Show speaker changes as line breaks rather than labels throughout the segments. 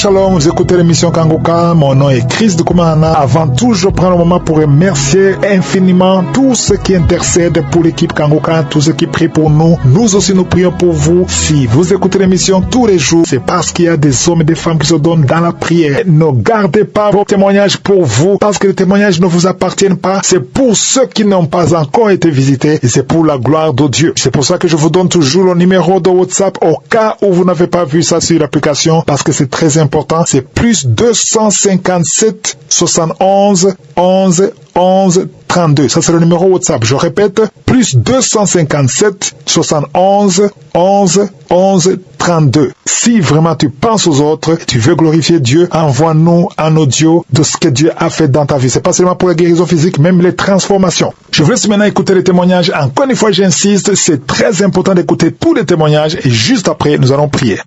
Shalom, vous écoutez l'émission Kanguka, mon nom est Chris de Koumana. Avant tout, je prends le moment pour remercier infiniment tous ceux qui intercèdent pour l'équipe Kanguka, tous ceux qui prient pour nous. Nous aussi, nous prions pour vous. Si vous écoutez l'émission tous les jours, c'est parce qu'il y a des hommes et des femmes qui se donnent dans la prière. Ne gardez pas vos témoignages pour vous, parce que les témoignages ne vous appartiennent pas. C'est pour ceux qui n'ont pas encore été visités et c'est pour la gloire de Dieu. C'est pour ça que je vous donne toujours le numéro de WhatsApp au cas où vous n'avez pas vu ça sur l'application, parce que c'est très important. C'est plus 257 71 11 11 32. Ça, c'est le numéro WhatsApp. Je répète, plus 257 71 11 11 32. Si vraiment tu penses aux autres, tu veux glorifier Dieu, envoie-nous un audio de ce que Dieu a fait dans ta vie. C'est pas seulement pour la guérison physique, même les transformations. Je vous laisse maintenant écouter les témoignages. Encore une fois, j'insiste, c'est très important d'écouter tous les témoignages et juste après, nous allons prier.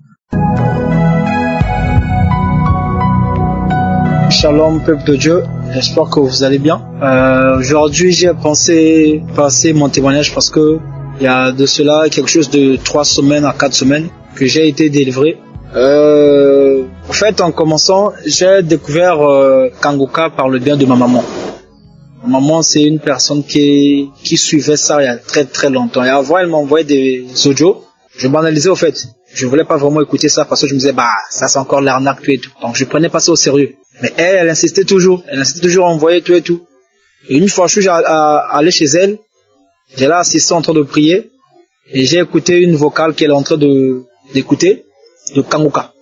Shalom, peuple de Dieu, j'espère que vous allez bien. Aujourd'hui, j'ai pensé passer mon témoignage parce que il y a de cela quelque chose de 3 semaines à 4 semaines que j'ai été délivré. En fait, en commençant, j'ai découvert Kanguka par le bien de ma maman. Ma maman, c'est une personne qui suivait ça il y a très très longtemps. Et avant, elle m'envoyait des audios. Je banalisais au fait. Je voulais pas vraiment écouter ça parce que je me disais, ça c'est encore l'arnaque, tout et tout. Donc je prenais pas ça au sérieux. Mais elle insistait toujours. Elle insistait toujours à envoyer tout et tout. Et une fois, je suis allé chez elle. J'ai là assisté en train de prier. Et j'ai écouté une vocale qu'elle est en train d'écouter, de Kanguka.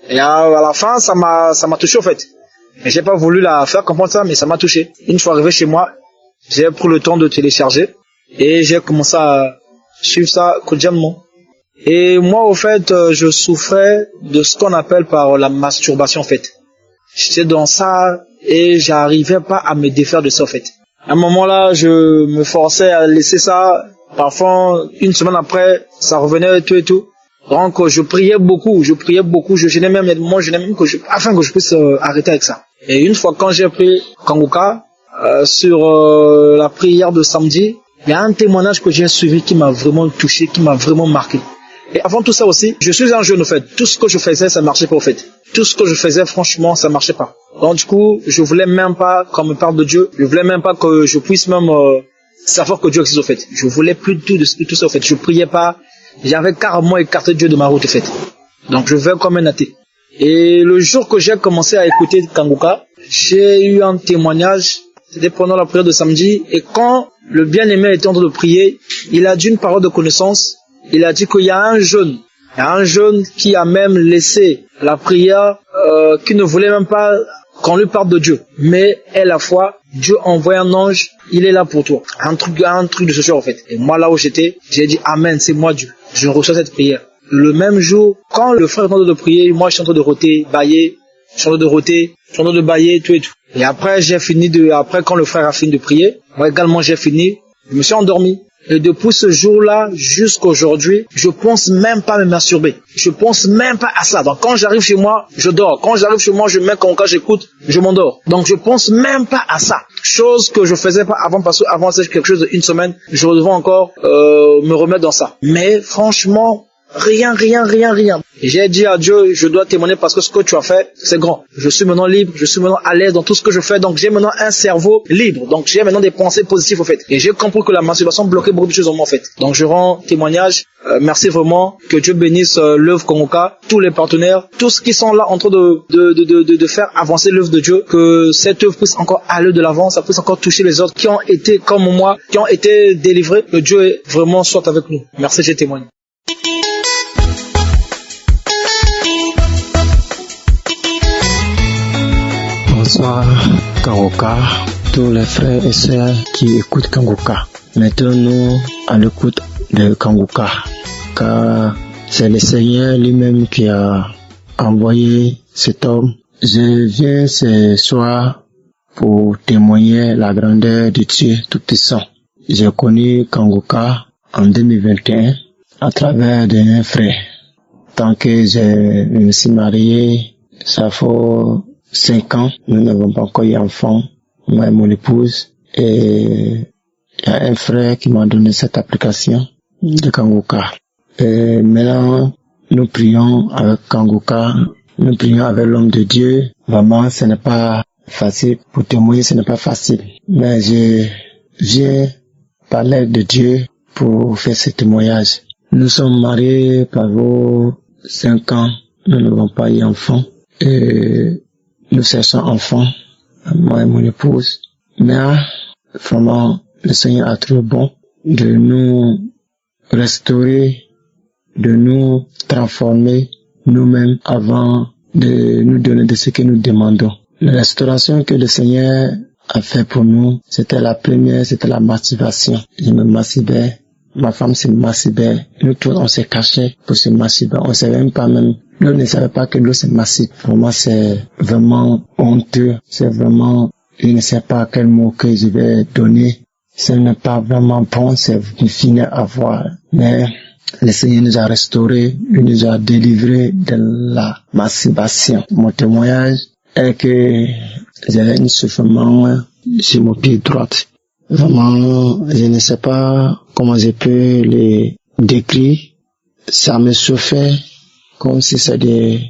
Et à la fin, ça m'a touché, en fait. Mais j'ai pas voulu la faire comprendre ça, mais ça m'a touché. Une fois arrivé chez moi, j'ai pris le temps de télécharger. Et j'ai commencé à suivre ça quotidiennement. Et moi, au fait, je souffrais de ce qu'on appelle par la masturbation, en fait. J'étais dans ça et j'arrivais pas à me défaire de ça, en fait. À un moment là, je me forçais à laisser ça. Parfois, une semaine après, ça revenait et tout et tout. Donc, je priais beaucoup, je gênais même, afin que je puisse arrêter avec ça. Et une fois, quand j'ai pris Kanguka, sur la prière de samedi, il y a un témoignage que j'ai suivi qui m'a vraiment touché, qui m'a vraiment marqué. Et avant tout ça aussi, je suis un jeune, au fait. Tout ce que je faisais, ça marchait pas, au fait. Tout ce que je faisais, franchement, ça marchait pas. Donc, du coup, je voulais même pas qu'on me parle de Dieu. Je voulais même pas que je puisse même savoir que Dieu existe, au fait. Je voulais plus de tout ça, au fait. Je priais pas. J'avais carrément écarté Dieu de ma route, au fait. Donc, je vais comme un athée. Et le jour que j'ai commencé à écouter Kanguka, j'ai eu un témoignage. C'était pendant la prière de samedi. Et quand le bien-aimé était en train de prier, il a dit une parole de connaissance. Il a dit qu'il y a un jeune qui a même laissé la prière, qui ne voulait même pas qu'on lui parle de Dieu. Mais à la fois, Dieu envoie un ange, il est là pour toi. Un truc de ce genre, en fait. Et moi, là où j'étais, j'ai dit, Amen, c'est moi Dieu. Je reçois cette prière. Le même jour, quand le frère est en train de prier, moi, je suis en train de roter, bailler, de bailler, tout et tout. Et après, après, quand le frère a fini de prier, moi également, j'ai fini, je me suis endormi. Et depuis ce jour-là jusqu'à aujourd'hui, je pense même pas me masturber. Je pense même pas à ça. Donc quand j'arrive chez moi, je dors. Quand j'arrive chez moi, je mets Kanguka, j'écoute, je m'endors. Donc je pense même pas à ça. Chose que je faisais pas avant, parce que avant c'est quelque chose d'une semaine, je devais encore me remettre dans ça. Mais franchement, rien. Et j'ai dit à Dieu, je dois témoigner parce que ce que tu as fait, c'est grand. Je suis maintenant libre, je suis maintenant à l'aise dans tout ce que je fais. Donc j'ai maintenant un cerveau libre. Donc j'ai maintenant des pensées positives, au fait. Et j'ai compris que la masturbation bloquait beaucoup de choses en moi, en fait. Donc je rends témoignage. Merci vraiment. Que Dieu bénisse l'œuvre Kanguka, tous les partenaires, tous ceux qui sont là en train de faire avancer l'œuvre de Dieu. Que cette œuvre puisse encore aller de l'avant, ça puisse encore toucher les autres qui ont été comme moi, qui ont été délivrés. Que Dieu vraiment soit avec nous. Merci, j'ai témoigné.
Bonsoir Kanguka, tous les frères et sœurs qui écoutent Kanguka. Maintenant nous à l'écoute de Kanguka, car c'est le Seigneur lui-même qui a envoyé cet homme. Je viens ce soir pour témoigner la grandeur de Dieu Tout-Puissant. J'ai connu Kanguka en 2021 à travers d'un frère. Tant que je me suis marié, ça fait 5 ans, nous n'avons pas encore eu d'enfant, moi et mon épouse, et il y a un frère qui m'a donné cette application de Kanguka. Et maintenant, nous prions avec Kanguka Nous prions avec l'homme de Dieu. Vraiment, ce n'est pas facile. Pour témoigner, ce n'est pas facile. Mais je viens par l'aide de Dieu pour faire ce témoignage. Nous sommes mariés par 5 ans. Nous n'avons pas eu d'enfant. Et nous cherchons enfant, moi et mon épouse. Mais vraiment, le Seigneur a trouvé bon de nous restaurer, de nous transformer nous-mêmes avant de nous donner de ce que nous demandons. La restauration que le Seigneur a fait pour nous, c'était la première, c'était la masturbation. Je me masturbais, ma femme se masturbait, nous tous on s'est cachés pour se masturber, on savait même pas même, nous ne savions pas que l'eau se masturbe. Pour moi c'est vraiment honteux, c'est vraiment, je ne sais pas quel mot que je vais donner, ce n'est pas vraiment bon, c'est une fine à voir, mais le Seigneur nous a restaurés, il nous a délivrés de la masturbation. Mon témoignage est que j'avais un soufflement sur mon pied droit. Vraiment, je ne sais pas comment je peux le décrire. Ça me chauffait comme si c'était des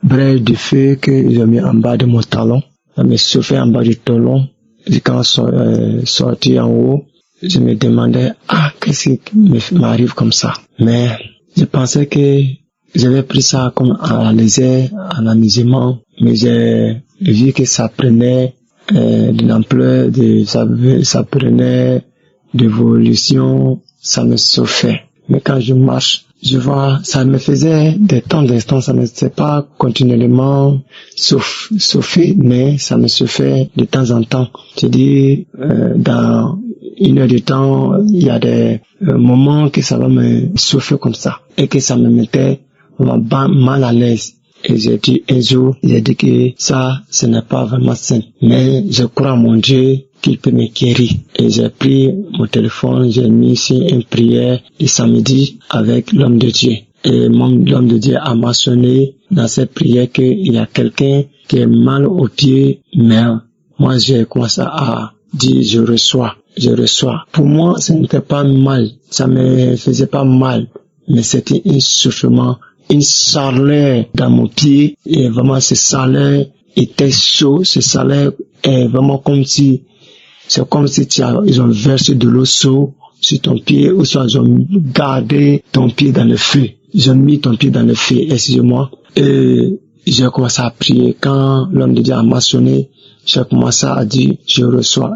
braises de feu que j'ai mis en bas de mon talon. Ça me chauffait en bas du talon. Et quand sorti en haut, je me demandais, qu'est-ce qui m'arrive comme ça? Mais je pensais que j'avais pris ça comme à légère, en amusement, mais j'ai vu que ça prenait de l'ampleur, ça prenait d'évolution, ça me chauffait. Mais quand je marche, je vois, ça me faisait de temps d'instant, ça ne s'est pas continuellement chauffer, mais ça me chauffait de temps en temps. Je dis, dans 1 heure de temps, il y a des moments que ça va me chauffer comme ça, et que ça me mettait mal à l'aise. Et j'ai dit un jour, j'ai dit que ça, ce n'est pas vraiment sain. Mais je crois à mon Dieu qu'il peut me guérir. Et j'ai pris mon téléphone, j'ai mis sur une prière le samedi avec l'homme de Dieu. Et l'homme de Dieu a mentionné dans cette prière qu'il y a quelqu'un qui est mal au pied, mais moi j'ai commencé à dire je reçois. Pour moi, ce n'était pas mal, ça me faisait pas mal, mais c'était un soufflement, une chaleur dans mon pied, et vraiment ce chaleur était chaud, ce chaleur est vraiment c'est comme si ils ont versé de l'eau chaude sur ton pied, ou soit ils ont gardé ton pied dans le feu, ils ont mis ton pied dans le feu, excusez-moi, et j'ai commencé à prier. Quand l'homme de Dieu a mentionné, j'ai commencé à dire je reçois.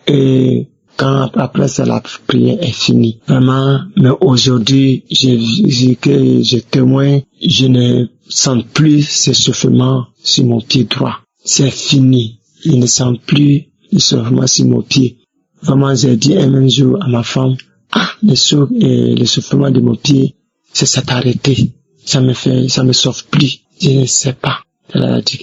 Et quand après ça, la prière est finie. Vraiment, mais aujourd'hui, je témoigne, je ne sens plus ce soufflement sur mon pied droit. C'est fini. Je ne sens plus le soufflement sur mon pied. Vraiment, j'ai dit un même jour à ma femme, le soufflement de mon pied, ça s'est arrêté. Ça me souffle plus. Je ne sais pas. Elle a dit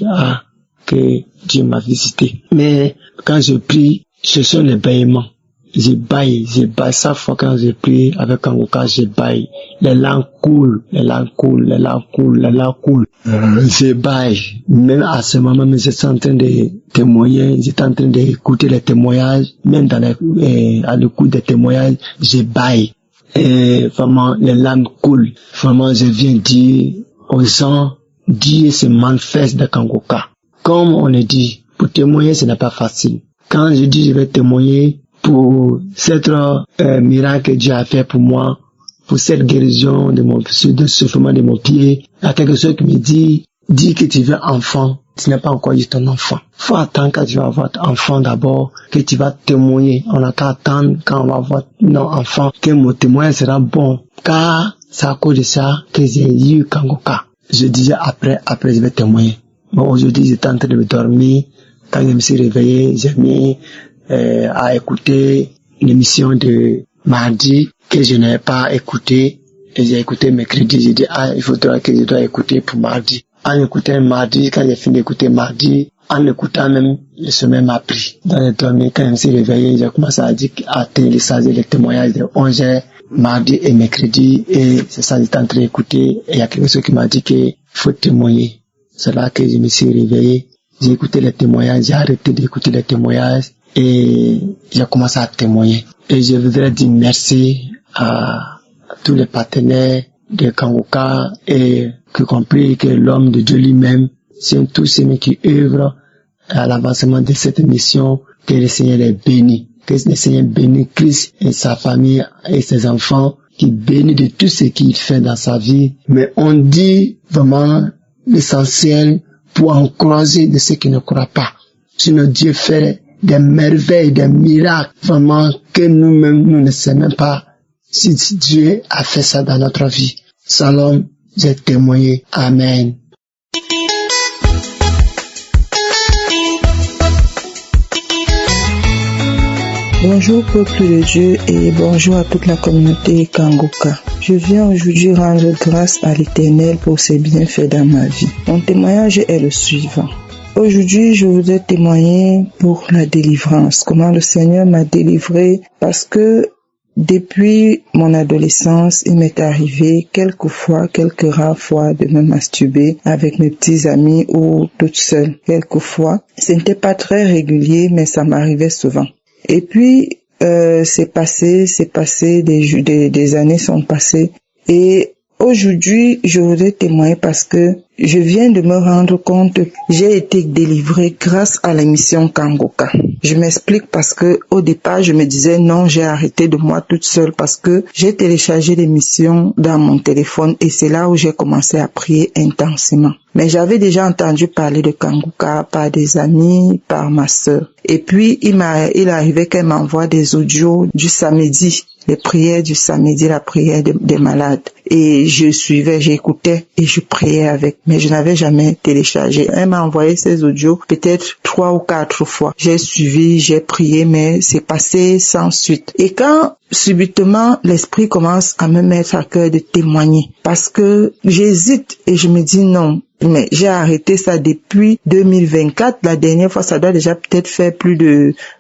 que Dieu m'a visité. Mais quand je prie, ce sont les bâillements. Je baille chaque fois quand je prie avec Kangoka, je baille. Les langues coulent. Je baille. Même à ce moment, j'étais en train de témoigner, j'étais en train d'écouter les témoignages, même à l'écoute des témoignages, je baille. Et vraiment, les larmes coulent. Vraiment, je viens dire aux gens, Dieu se manifeste de Kangoka. Comme on le dit, pour témoigner, ce n'est pas facile. Quand je dis je vais témoigner pour cet miracle que Dieu a fait pour moi, pour cette guérison de soufflement de mon pied, il y a quelque chose qui me dit que tu veux enfant, tu n'as pas encore eu ton enfant. Faut attendre quand tu vas avoir ton enfant d'abord, que tu vas témoigner. On n'a qu'à attendre quand on va avoir nos enfants, que mon témoignage sera bon. Car c'est à cause de ça que j'ai eu Kangoka. Je disais après je vais témoigner. Bon, aujourd'hui, j'étais en train de dormir. Quand je me suis réveillé, j'ai mis à écouter l'émission de mardi que je n'avais pas écouté. Et j'ai écouté mercredi. J'ai dit, il faudra que je dois écouter pour mardi. En écoutant mardi, quand j'ai fini d'écouter mardi, en écoutant même, le sommeil m'a pris. Dans le dormir, quand je me suis réveillé, j'ai commencé à télécharger les témoignages de 11h, mardi et mercredi. Et c'est ça, j'étais en train d'écouter. Et il y a quelque chose qui m'a dit qu'il faut témoigner. C'est là que je me suis réveillé. J'ai écouté les témoignages, j'ai arrêté d'écouter les témoignages et j'ai commencé à témoigner. Et je voudrais dire merci à tous les partenaires des Kangoka et que compris que l'homme de Dieu lui-même, c'est tous ceux qui œuvrent à l'avancement de cette mission, que le Seigneur les bénit. Que le Seigneur bénisse Christ et sa famille et ses enfants, qui bénit de tout ce qu'il fait dans sa vie. Mais on dit vraiment l'essentiel pour encourager de ceux qui ne croient pas. Sinon Dieu fait des merveilles, des miracles, vraiment que nous-mêmes, nous ne savons même pas si Dieu a fait ça dans notre vie. Salom, j'ai témoigné. Amen.
Bonjour peuple de Dieu et bonjour à toute la communauté Kangoka. Je viens aujourd'hui rendre grâce à l'Éternel pour ses bienfaits dans ma vie. Mon témoignage est le suivant. Aujourd'hui, je voudrais témoigner pour la délivrance. Comment le Seigneur m'a délivré parce que depuis mon adolescence, il m'est arrivé quelques rares fois de me masturber avec mes petits amis ou toute seule. Quelquefois, ce n'était pas très régulier, mais ça m'arrivait souvent. Et puis, c'est passé, des années sont passées. Et aujourd'hui, je voudrais témoigner parce que je viens de me rendre compte que j'ai été délivrée grâce à l'émission Kangoka. Je m'explique parce que au départ, je me disais non, j'ai arrêté de moi toute seule parce que j'ai téléchargé l'émission dans mon téléphone et c'est là où j'ai commencé à prier intensément. Mais j'avais déjà entendu parler de Kangoka par des amis, par ma sœur. Et puis, il arrivait qu'elle m'envoie des audios du samedi, les prières du samedi, la prière des malades. Et je suivais, j'écoutais et je priais avec. Mais je n'avais jamais téléchargé. Elle m'a envoyé ces audios peut-être 3 ou 4 fois. J'ai suivi, j'ai prié, mais c'est passé sans suite. Et quand subitement l'esprit commence à me mettre à cœur de témoigner, parce que j'hésite et je me dis non. Mais j'ai arrêté ça depuis 2024. La dernière fois, ça doit déjà peut-être faire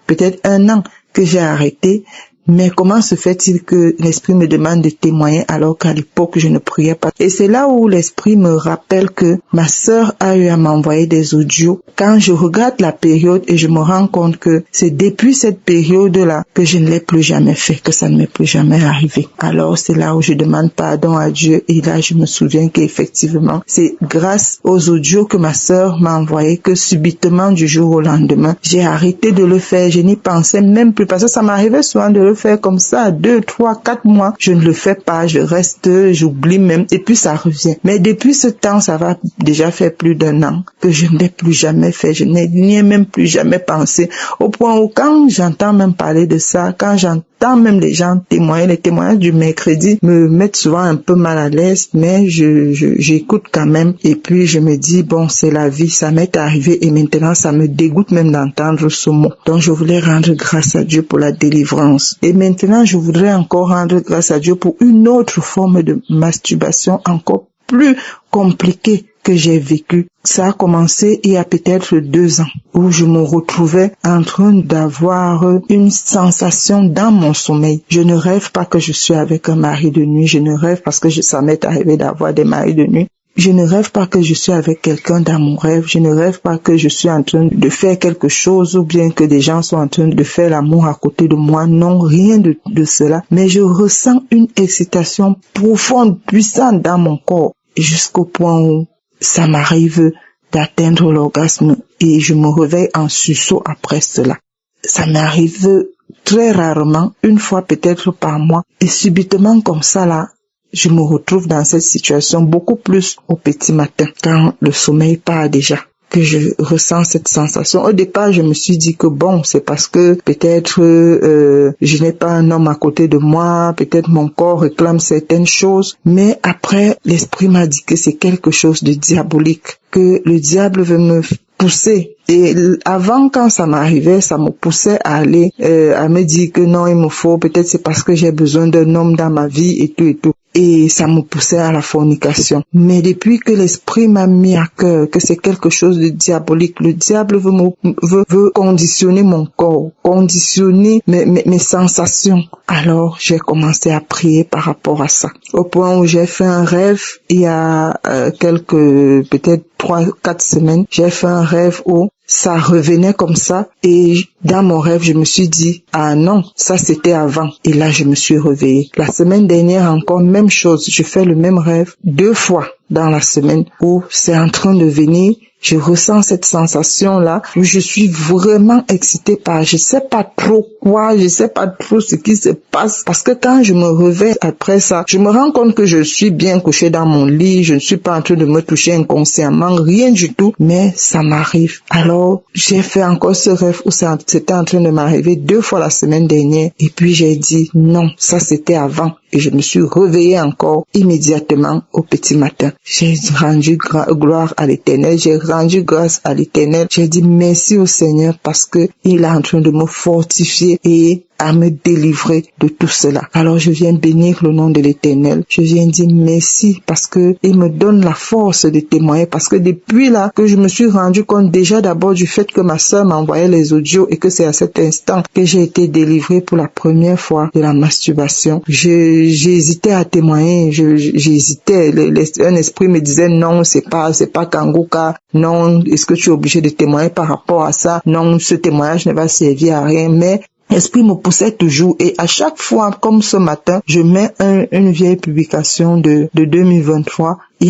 peut-être 1 an que j'ai arrêté. Mais comment se fait-il que l'esprit me demande de témoigner alors qu'à l'époque je ne priais pas? Et c'est là où l'esprit me rappelle que ma sœur a eu à m'envoyer des audios. Quand je regarde la période et je me rends compte que c'est depuis cette période-là que je ne l'ai plus jamais fait, que ça ne m'est plus jamais arrivé. Alors c'est là où je demande pardon à Dieu et là je me souviens qu'effectivement c'est grâce aux audios que ma sœur m'a envoyé que subitement du jour au lendemain j'ai arrêté de le faire. Je n'y pensais même plus parce que ça m'arrivait souvent de le faire comme ça, 2, 3, 4 mois, je ne le fais pas, je reste, j'oublie même, et puis ça revient. Mais depuis ce temps, ça va déjà faire plus d'1 an que je ne l'ai plus jamais fait, je n'y ai même plus jamais pensé, au point où quand j'entends même parler de ça, quand j'entends même les gens témoigner, les témoignages du mercredi me mettent souvent un peu mal à l'aise, mais j'écoute quand même, et puis je me dis, bon, c'est la vie, ça m'est arrivé, et maintenant ça me dégoûte même d'entendre ce mot. Donc je voulais rendre grâce à Dieu pour la délivrance. Et maintenant, je voudrais encore rendre grâce à Dieu pour une autre forme de masturbation encore plus compliquée que j'ai vécue. Ça a commencé il y a peut-être 2 ans, où je me retrouvais en train d'avoir une sensation dans mon sommeil. Je ne rêve pas que je suis avec un mari de nuit, je ne rêve parce que ça m'est arrivé d'avoir des maris de nuit. Je ne rêve pas que je suis avec quelqu'un dans mon rêve. Je ne rêve pas que je suis en train de faire quelque chose ou bien que des gens sont en train de faire l'amour à côté de moi. Non, rien de cela. Mais je ressens une excitation profonde, puissante dans mon corps jusqu'au point où ça m'arrive d'atteindre l'orgasme et je me réveille en sursaut après cela. Ça m'arrive très rarement, 1 fois peut-être par mois et subitement comme ça là, je me retrouve dans cette situation beaucoup plus au petit matin, quand le sommeil part déjà, que je ressens cette sensation. Au départ, je me suis dit que bon, c'est parce que peut-être je n'ai pas un homme à côté de moi, peut-être mon corps réclame certaines choses, mais après, l'esprit m'a dit que c'est quelque chose de diabolique, que le diable veut me pousser. Et avant, quand ça m'arrivait, ça me poussait à aller, à me dire que non, il me faut, peut-être c'est parce que j'ai besoin d'un homme dans ma vie et tout et tout. Et ça me poussait à la fornication. Mais depuis que l'esprit m'a mis à cœur que c'est quelque chose de diabolique, le diable veut conditionner mon corps, conditionner mes sensations. Alors, j'ai commencé à prier par rapport à ça. Au point où j'ai fait un rêve, il y a peut-être 3-4 semaines, j'ai fait un rêve où ça revenait comme ça et dans mon rêve, je me suis dit, ah non, ça c'était avant. Et là, je me suis réveillée. La semaine dernière encore, même chose. Je fais le même rêve 2 fois dans la semaine où c'est en train de venir. Je ressens cette sensation-là où je suis vraiment excitée par, je sais pas trop quoi, je sais pas trop ce qui se passe. Parce que quand je me réveille après ça, je me rends compte que je suis bien couchée dans mon lit, je ne suis pas en train de me toucher inconsciemment, rien du tout, mais ça m'arrive. Alors, j'ai fait encore ce rêve où c'était en train de m'arriver 2 fois la semaine dernière. Et puis j'ai dit, non, ça c'était avant. Et je me suis réveillée encore immédiatement au petit matin. J'ai rendu gloire à l'Éternel, j'ai rendu grâce à l'Éternel. J'ai dit merci au Seigneur parce que il est en train de me fortifier et à me délivrer de tout cela. Alors je viens bénir le nom de l'Éternel. Je viens dire merci parce que il me donne la force de témoigner, parce que depuis là que je me suis rendu compte déjà d'abord du fait que ma sœur m'envoyait les audios et que c'est à cet instant que j'ai été délivrée pour la première fois de la masturbation. J'hésitais à témoigner, j'hésitais. Un esprit me disait non, c'est pas Kanguka. Non, est-ce que tu es obligé de témoigner par rapport à ça? Non, ce témoignage ne va servir à rien. Mais l'esprit me poussait toujours et à chaque fois, comme ce matin, je mets une vieille publication de 2023. Il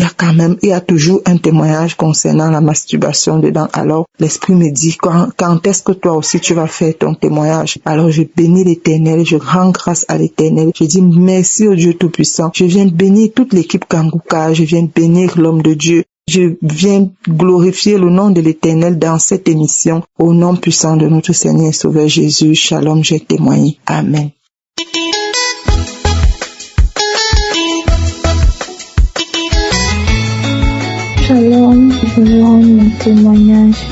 y a toujours un témoignage concernant la masturbation dedans. Alors, l'esprit me dit, quand est-ce que toi aussi tu vas faire ton témoignage? Alors, je bénis l'Éternel, je rends grâce à l'Éternel. Je dis merci au Dieu Tout-Puissant. Je viens bénir toute l'équipe Kanguka, je viens bénir l'homme de Dieu. Je viens glorifier le nom de l'Éternel dans cette émission. Au nom puissant de notre Seigneur et Sauveur Jésus, Shalom, j'ai témoigné. Amen.
Shalom, je veux rendre mon témoignage.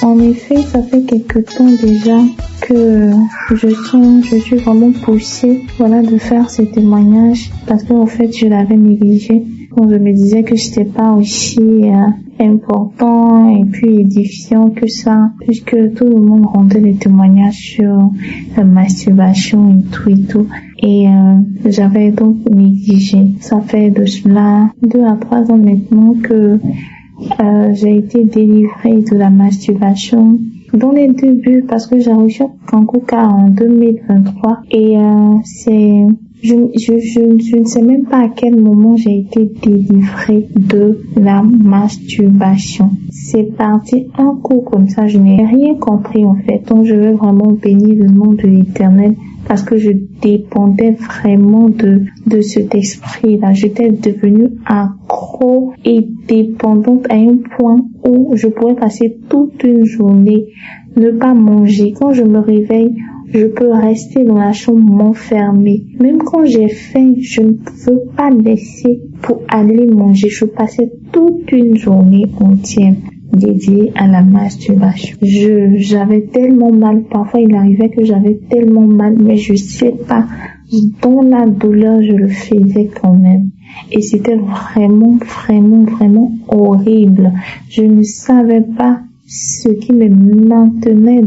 En effet, ça fait quelque temps déjà que je suis vraiment poussée, de faire ce témoignage parce qu'en fait, je l'avais négligé. Quand je me disais que c'était pas aussi important et puis édifiant que ça, puisque tout le monde rendait des témoignages sur la masturbation et tout. Et j'avais donc négligé. Ça fait de cela 2 à 3 ans maintenant que j'ai été délivrée de la masturbation dans les débuts parce que j'ai reçu Kanguka en 2023 et je ne sais même pas à quel moment j'ai été délivrée de la masturbation. C'est parti un coup comme ça, je n'ai rien compris en fait. Donc je veux vraiment bénir le nom de l'Éternel parce que je dépendais vraiment de cet esprit-là. J'étais devenue accro et dépendante à un point où je pourrais passer toute une journée, ne pas manger. Quand je me réveille, je peux rester dans la chambre m'enfermer. Même quand j'ai faim, je ne veux pas laisser pour aller manger. Je passais toute une journée entière dédiée à la masturbation. J'avais tellement mal. Parfois, il arrivait que j'avais tellement mal, mais je sais pas. Dans la douleur, je le faisais quand même. Et c'était vraiment, vraiment, vraiment horrible. Je ne savais pas ce qui me maintenait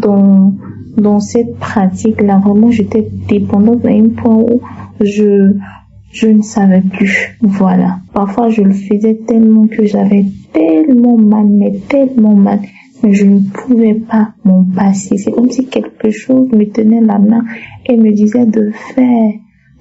dans cette pratique-là. Vraiment, j'étais dépendante à un point où je ne savais plus. Voilà. Parfois, je le faisais tellement que j'avais tellement mal, mais je ne pouvais pas m'en passer. C'est comme si quelque chose me tenait la main et me disait de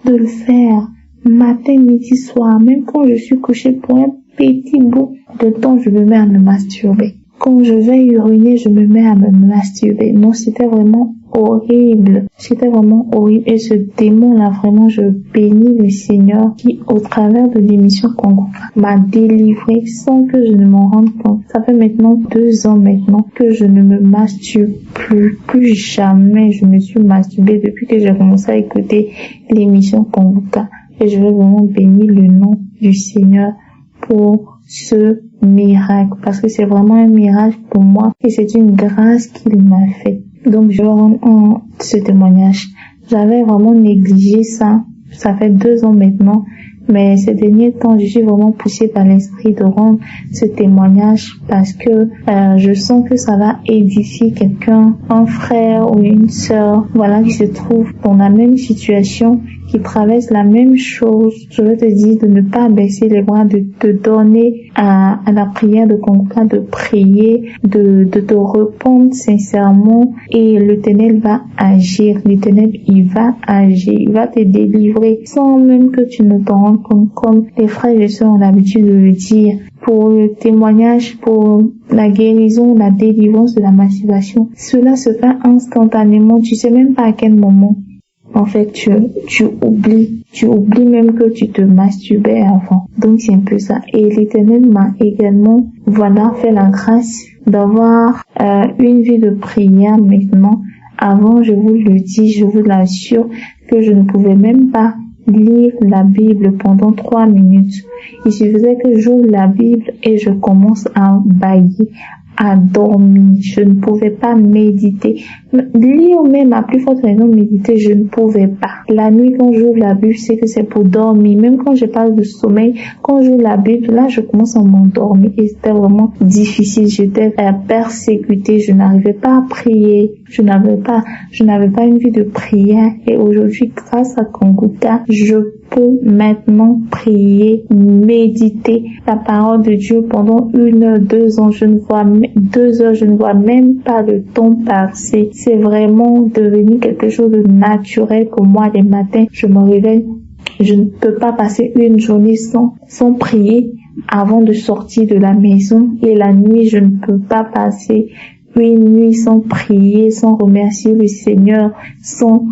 le faire, matin, midi, soir. Même quand je suis couchée pour un petit bout de temps, je me mets à me masturber. Quand je vais uriner, je me mets à me masturber. Non, c'était vraiment horrible. C'était vraiment horrible. Et ce démon-là, vraiment, je bénis le Seigneur qui, au travers de l'émission Kanguka, m'a délivré sans que je ne m'en rende compte. Ça fait maintenant 2 ans maintenant que je ne me masturbe plus jamais. Je me suis masturbée depuis que j'ai commencé à écouter l'émission Kanguka. Et je veux vraiment bénir le nom du Seigneur pour ce miracle, parce que c'est vraiment un miracle pour moi et c'est une grâce qu'il m'a fait. Donc je rends ce témoignage. J'avais vraiment négligé ça. Ça fait 2 ans maintenant, mais ces derniers temps, je suis vraiment poussée par l'esprit de rendre ce témoignage parce que je sens que ça va édifier quelqu'un, un frère ou une sœur, qui se trouve dans la même situation, qui traversent la même chose, je veux te dire de ne pas baisser les bras, de te donner à la prière de Kanguka, de prier, de te répondre sincèrement, et l'Éternel va agir. L'Éternel, il va agir, il va te délivrer sans même que tu ne t'en rendes compte, comme les frères et sœurs ont l'habitude de le dire. Pour le témoignage, pour la guérison, la délivrance de la masturbation, cela se fait instantanément. Tu sais même pas à quel moment. En fait, tu oublies même que tu te masturbais avant. Donc c'est un peu ça. Et l'Éternel m'a également, fait la grâce d'avoir une vie de prière maintenant. Avant, je vous le dis, je vous l'assure, que je ne pouvais même pas lire la Bible pendant 3 minutes. Il suffisait que j'ouvre la Bible et je commence à bâillir, à dormir. Je ne pouvais pas méditer. Lire même, à plus forte raison, méditer, je ne pouvais pas. La nuit, quand j'ouvre la Bible, c'est que c'est pour dormir. Même quand je parle de sommeil, quand j'ouvre la Bible, là, je commence à m'endormir. Et c'était vraiment difficile. J'étais persécutée. Je n'arrivais pas à prier. Je n'avais pas une vie de prière. Et aujourd'hui, grâce à Kanguka, je peux maintenant prier, méditer la parole de Dieu pendant 1 heure, 2 ans. 2 heures, je ne vois même pas le temps passer. C'est vraiment devenu quelque chose de naturel pour moi. Les matins, je me réveille. Je ne peux pas passer une journée sans prier avant de sortir de la maison. Et la nuit, je ne peux pas passer une nuit sans prier, sans remercier le Seigneur, sans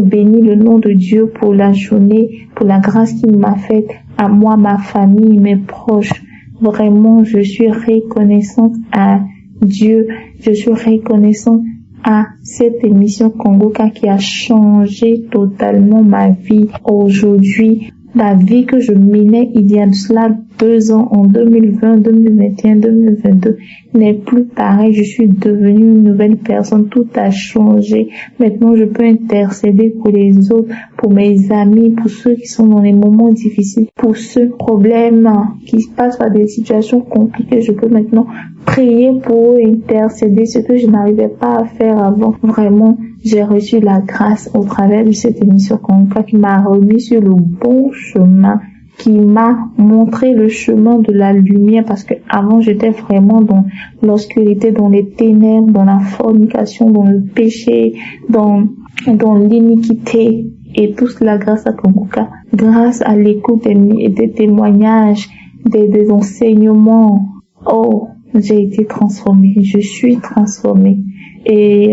bénir le nom de Dieu pour la journée, pour la grâce qu'il m'a faite à moi, ma famille, mes proches. Vraiment, je suis reconnaissante à Dieu. Je suis reconnaissante à cette émission Kanguka qui a changé totalement ma vie. Aujourd'hui, la vie que je menais il y a de cela 2 ans, en 2020, 2021, 2022, n'est plus pareil. Je suis devenue une nouvelle personne. Tout a changé. Maintenant, je peux intercéder pour les autres, pour mes amis, pour ceux qui sont dans les moments difficiles, pour ceux problèmes qui passent par des situations compliquées. Je peux maintenant prier pour eux, intercéder, ce que je n'arrivais pas à faire avant. Vraiment, j'ai reçu la grâce au travers de cette émission Kanguka qui m'a remis sur le bon chemin, qui m'a montré le chemin de la lumière, parce que avant j'étais vraiment dans l'obscurité, dans les ténèbres, dans la fornication, dans le péché, dans l'iniquité, et tout cela grâce à Kanguka, grâce à l'écoute des témoignages, des enseignements. Oh, j'ai été transformée, je suis transformée. Et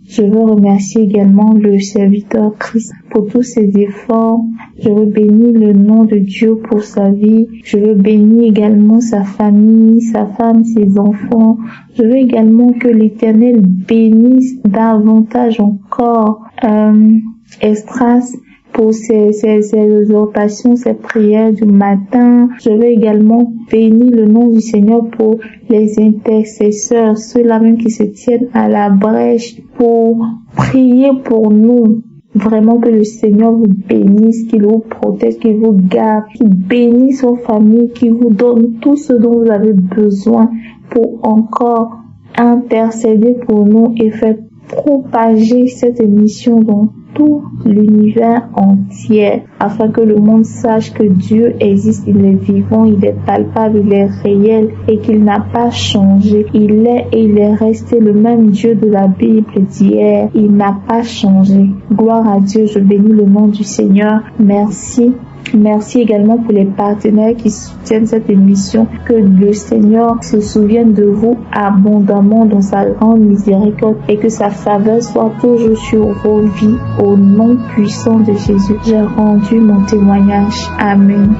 je veux remercier également le serviteur Christ pour tous ses efforts. Je veux bénir le nom de Dieu pour sa vie. Je veux bénir également sa famille, sa femme, ses enfants. Je veux également que l'Éternel bénisse davantage encore Estras pour ses exhortations, ses prières du matin. Je veux également bénir le nom du Seigneur pour les intercesseurs, ceux-là même qui se tiennent à la brèche pour prier pour nous. Vraiment que le Seigneur vous bénisse, qu'il vous protège, qu'il vous garde, qu'il bénisse vos familles, qu'il vous donne tout ce dont vous avez besoin pour encore intercéder pour nous et faire propager cette émission dans tout l'univers entier, afin que le monde sache que Dieu existe, il est vivant, il est palpable, il est réel et qu'il n'a pas changé. Il est et il est resté le même Dieu de la Bible d'hier. Il n'a pas changé. Gloire à Dieu, je bénis le nom du Seigneur. Merci. Merci également pour les partenaires qui soutiennent cette émission. Que le Seigneur se souvienne de vous abondamment dans sa grande miséricorde et que sa faveur soit toujours sur vos vies. Au nom puissant de Jésus, j'ai rendu mon témoignage. Amen.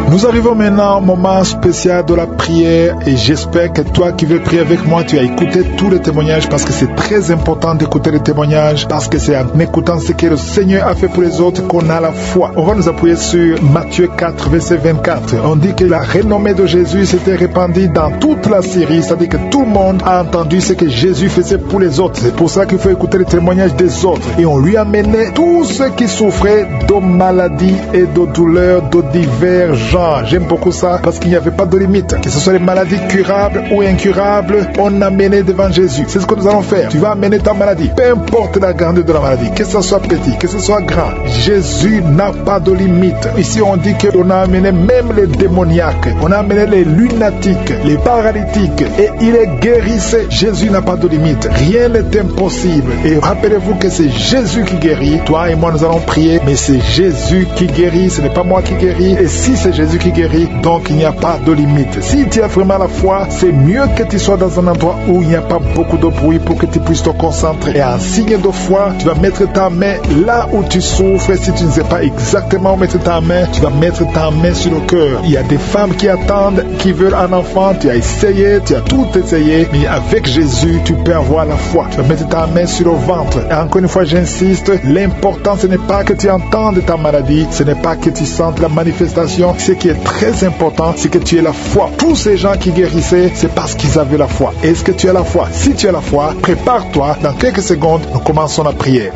Nous Nous arrivons maintenant au moment spécial de la prière et j'espère que toi qui veux prier avec moi, tu as écouté tous les témoignages parce que c'est très important d'écouter les témoignages parce que c'est en écoutant ce que le Seigneur a fait pour les autres qu'on a la foi. On va nous appuyer sur Matthieu 4, verset 24. On dit que la renommée de Jésus s'était répandue dans toute la Syrie, c'est-à-dire que tout le monde a entendu ce que Jésus faisait pour les autres. C'est pour ça qu'il faut écouter les témoignages des autres. Et on lui a mené tous ceux qui souffraient de maladies et de douleurs de divers genres. J'aime beaucoup ça parce qu'il n'y avait pas de limite. Que ce soit les maladies curables ou incurables, on a mené devant Jésus. C'est ce que nous allons faire. Tu vas amener ta maladie. Peu importe la grandeur de la maladie, que ce soit petit, que ce soit grand. Jésus n'a pas de limite. Ici, on dit qu'on a amené même les démoniaques. On a amené les lunatiques, les paralytiques. Et il est guérissé. Jésus n'a pas de limite. Rien n'est impossible. Et rappelez-vous que c'est Jésus qui guérit. Toi et moi, nous allons prier. Mais c'est Jésus qui guérit. Ce n'est pas moi qui guéris. Et si c'est Jésus qui guérit, donc il n'y a pas de limite. Si tu as vraiment la foi, c'est mieux que tu sois dans un endroit où il n'y a pas beaucoup de bruit pour que tu puisses te concentrer. Et en signe de foi, tu vas mettre ta main là où tu souffres. Si tu ne sais pas exactement où mettre ta main, tu vas mettre ta main sur le cœur. Il y a des femmes qui attendent, qui veulent un enfant. Tu as essayé, tu as tout essayé. Mais avec Jésus, tu peux avoir la foi. Tu vas mettre ta main sur le ventre. Et encore une fois, j'insiste, l'important, ce n'est pas que tu entendes ta maladie. Ce n'est pas que tu sentes la manifestation. Ce qui est très important, c'est que tu aies la foi. Tous ces gens qui guérissaient, c'est parce qu'ils avaient la foi. Est-ce que tu as la foi? Si tu as la foi, prépare-toi. Dans quelques secondes, nous commençons la prière.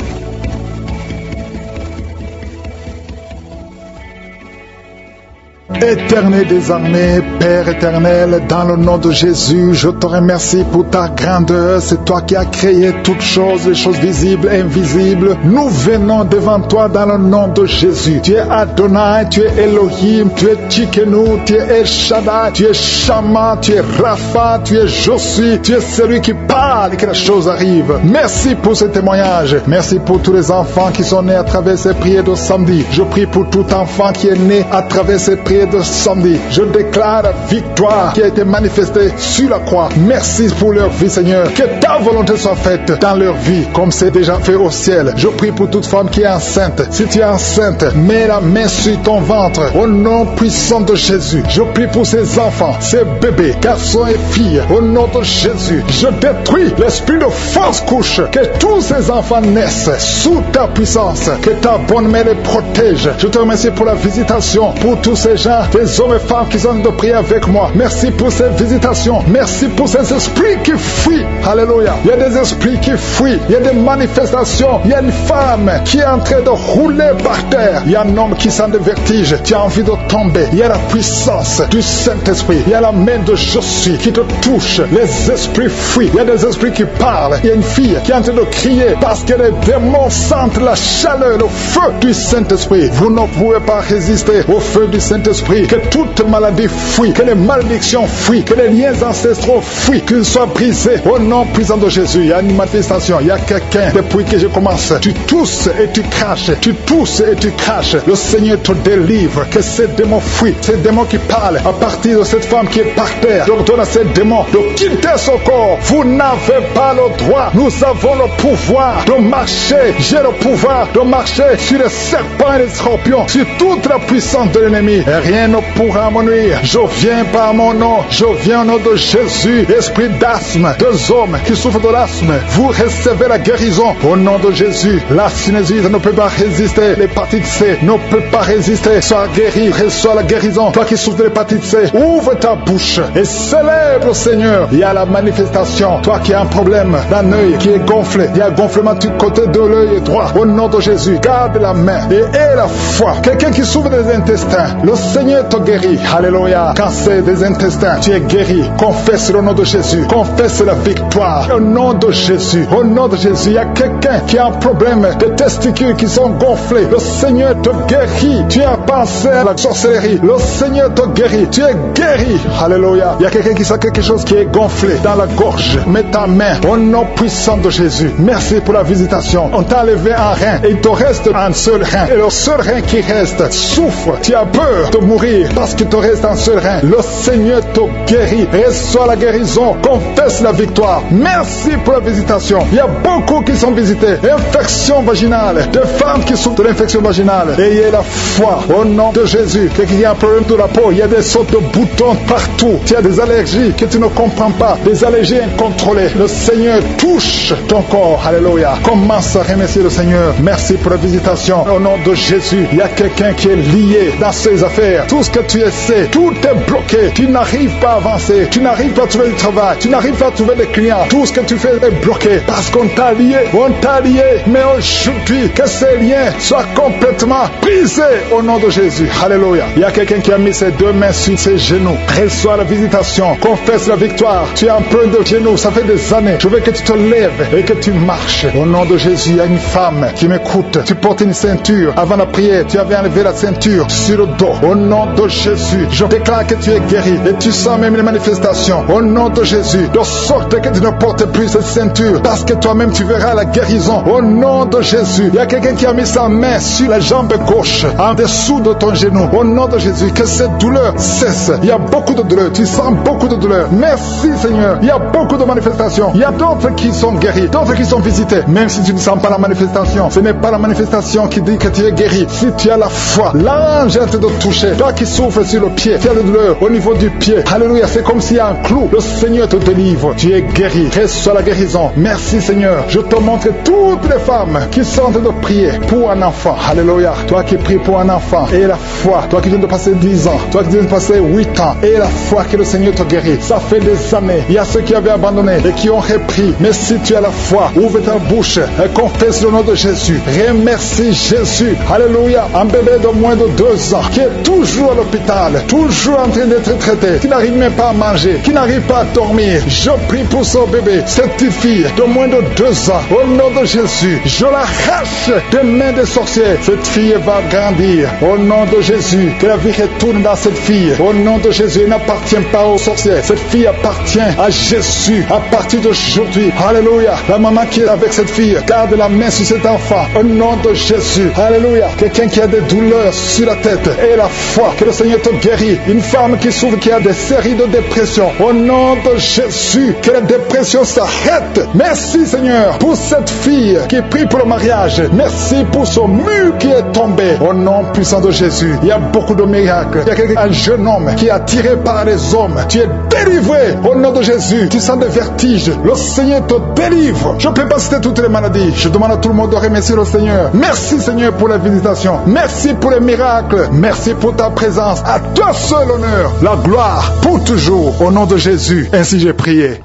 Éternel des armées, Père éternel, dans le nom de Jésus, je te remercie pour ta grandeur. C'est toi qui as créé toutes choses, les choses visibles et invisibles. Nous venons devant toi dans le nom de Jésus. Tu es Adonai, tu es Elohim, tu es Tchikenu, tu es El Shaddai, tu es Shama, tu es Rapha, tu es Josui, tu es celui qui parle et que la chose arrive. Merci pour ce témoignage. Merci pour tous les enfants qui sont nés à travers ces prières de samedi. Je prie pour tout enfant qui est né à travers ces prières de samedi. Je déclare la victoire qui a été manifestée sur la croix. Merci pour leur vie, Seigneur. Que ta volonté soit faite dans leur vie comme c'est déjà fait au ciel. Je prie pour toute femme qui est enceinte. Si tu es enceinte, mets la main sur ton ventre au nom puissant de Jésus. Je prie pour ces enfants, ces bébés, garçons et filles. Au nom de Jésus, je détruis l'esprit de fausse couche. Que tous ces enfants naissent sous ta puissance. Que ta bonne main les protège. Je te remercie pour la visitation, pour tous ces gens, des hommes et femmes qui sont de prier avec moi. Merci pour ces visitations. Merci pour ces esprits qui fuient. Alléluia. Il y a des esprits qui fuient. Il y a des manifestations. Il y a une femme qui est en train de rouler par terre. Il y a un homme qui sent des vertiges. Tu as envie de tomber. Il y a la puissance du Saint-Esprit. Il y a la main de Jésus qui te touche. Les esprits fuient. Il y a des esprits qui parlent. Il y a une fille qui est en train de crier parce que les démons sentent la chaleur, le feu du Saint-Esprit. Vous ne pouvez pas résister au feu du Saint-Esprit. Que toute maladie fuit, que les malédictions fuient, que les liens ancestraux fuient, qu'ils soient brisés au nom puissant de Jésus. Il y a une manifestation, il y a quelqu'un, depuis que je commence, tu tousses et tu craches, tu tousses et tu craches. Le Seigneur te délivre, que ces démons fuient, ces démons qui parlent à partir de cette femme qui est par terre. J'ordonne à ces démons de quitter son corps. Vous n'avez pas le droit. Nous avons le pouvoir de marcher. J'ai le pouvoir de marcher sur les serpents et les scorpions, sur toute la puissance de l'ennemi. Et rien ne pourra me nuire. Je viens par mon nom. Je viens au nom de Jésus. Esprit d'asthme, deux hommes qui souffrent de l'asthme, vous recevez la guérison au nom de Jésus. La sinusite ne peut pas résister. L'hépatite C ne peut pas résister. Sois guéri, reçois la guérison. Toi qui souffres de l'hépatite C, ouvre ta bouche et célèbre, Seigneur. Il y a la manifestation. Toi qui as un problème d'un œil qui est gonflé, il y a un gonflement du côté de l'œil droit. Au nom de Jésus, garde la main et aie la foi. Quelqu'un qui souffre des intestins, le Seigneur te guérit. Alléluia. Cancer des intestins, tu es guéri. Confesse le nom de Jésus. Confesse la victoire. Au nom de Jésus. Au nom de Jésus. Il y a quelqu'un qui a un problème de testicules qui sont gonflés. Le Seigneur te guérit. Tu as pensé à la sorcellerie. Le Seigneur te guérit. Tu es guéri. Alléluia. Il y a quelqu'un qui sent quelque chose qui est gonflé dans la gorge. Mets ta main au nom puissant de Jésus. Merci pour la visitation. On t'a enlevé un rein et il te reste un seul rein. Et le seul rein qui reste souffre. Tu as peur de mourir parce que tu restes un seul rein. Le Seigneur te guérit. Reçois la guérison. Confesse la victoire. Merci pour la visitation. Il y a beaucoup qui sont visités. Infection vaginale. Des femmes qui souffrent de l'infection vaginale. Ayez la foi au nom de Jésus. Quelqu'un qui a un problème de la peau. Il y a des sortes de boutons partout. Tu as des allergies que tu ne comprends pas. Des allergies incontrôlées. Le Seigneur touche ton corps. Alléluia. Commence à remercier le Seigneur. Merci pour la visitation. Au nom de Jésus, il y a quelqu'un qui est lié dans ses affaires. Tout ce que tu essaies, tout est bloqué. Tu n'arrives pas à avancer. Tu n'arrives pas à trouver du travail. Tu n'arrives pas à trouver des clients. Tout ce que tu fais est bloqué parce qu'on t'a lié. On t'a lié. Mais aujourd'hui, que ces liens soient complètement brisés au nom de Jésus. Alléluia. Il y a quelqu'un qui a mis ses deux mains sur ses genoux. Reçois la visitation. Confesse la victoire. Tu es en plein de genoux. Ça fait des années. Je veux que tu te lèves et que tu marches. Au nom de Jésus, il y a une femme qui m'écoute. Tu portes une ceinture. Avant la prière, tu avais enlevé la ceinture sur le dos. Au nom de Jésus, je déclare que tu es guéri. Et tu sens même les manifestations. Au nom de Jésus, de sorte que tu ne portes plus cette ceinture. Parce que toi-même, tu verras la guérison. Au nom de Jésus, il y a quelqu'un qui a mis sa main sur la jambe gauche, en dessous de ton genou. Au nom de Jésus, que cette douleur cesse. Il y a beaucoup de douleur. Tu sens beaucoup de douleur. Merci Seigneur. Il y a beaucoup de manifestations. Il y a d'autres qui sont guéris, d'autres qui sont visités. Même si tu ne sens pas la manifestation, ce n'est pas la manifestation qui dit que tu es guéri. Si tu as la foi, l'ange est de toucher. Toi qui souffres sur le pied, tu as de douleur au niveau du pied. Alléluia, c'est comme s'il y a un clou. Le Seigneur te délivre. Tu es guéri. Reçois la guérison. Merci Seigneur. Je te montre toutes les femmes qui sont en train de prier pour un enfant. Alléluia. Toi qui pries pour un enfant, et la foi. Toi qui viens de passer 10 ans, toi qui viens de passer 8 ans, et la foi que le Seigneur te guérit. Ça fait des années. Il y a ceux qui avaient abandonné et qui ont repris. Mais si tu as la foi, ouvre ta bouche et confesse le nom de Jésus. Remercie Jésus. Alléluia. Un bébé de moins de 2 ans qui est toujours à l'hôpital, toujours en train d'être traité, qui n'arrive même pas à manger, qui n'arrive pas à dormir. Je prie pour ce bébé, cette petite fille de moins de 2 ans. Au nom de Jésus, je l'arrache des mains des sorciers. Cette fille va grandir. Au nom de Jésus, que la vie retourne dans cette fille. Au nom de Jésus, elle n'appartient pas aux sorciers. Cette fille appartient à Jésus. À partir d'aujourd'hui, alléluia. La maman qui est avec cette fille, garde la main sur cet enfant. Au nom de Jésus, alléluia. Quelqu'un qui a des douleurs sur la tête et la foi, que le Seigneur te guérit. Une femme qui souffre, qui a des séries de dépression. Au nom de Jésus, que la dépression s'arrête. Merci Seigneur pour cette fille qui prie pour le mariage. Merci pour son mur qui est tombé. Au nom puissant de Jésus, il y a beaucoup de miracles. Il y a un jeune homme qui est attiré par les hommes. Tu es délivré au nom de Jésus. Tu sens des vertiges. Le Seigneur te délivre. Je ne peux pas citer toutes les maladies. Je demande à tout le monde de remercier le Seigneur. Merci Seigneur pour la visitation. Merci pour les miracles. Merci pour ta présence. À toi seul l'honneur, la gloire pour toujours. Au nom de Jésus, ainsi j'ai prié.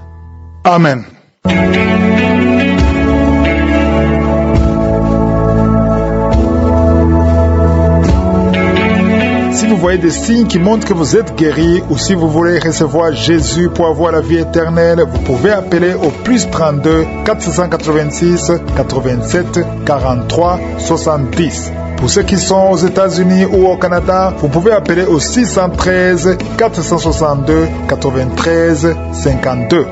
Amen. Si vous voyez des signes qui montrent que vous êtes guéri, ou si vous voulez recevoir Jésus pour avoir la vie éternelle, vous pouvez appeler au plus 32 486 87 43 70. Pour ceux qui sont aux États-Unis ou au Canada, vous pouvez appeler au 613 462 93 52.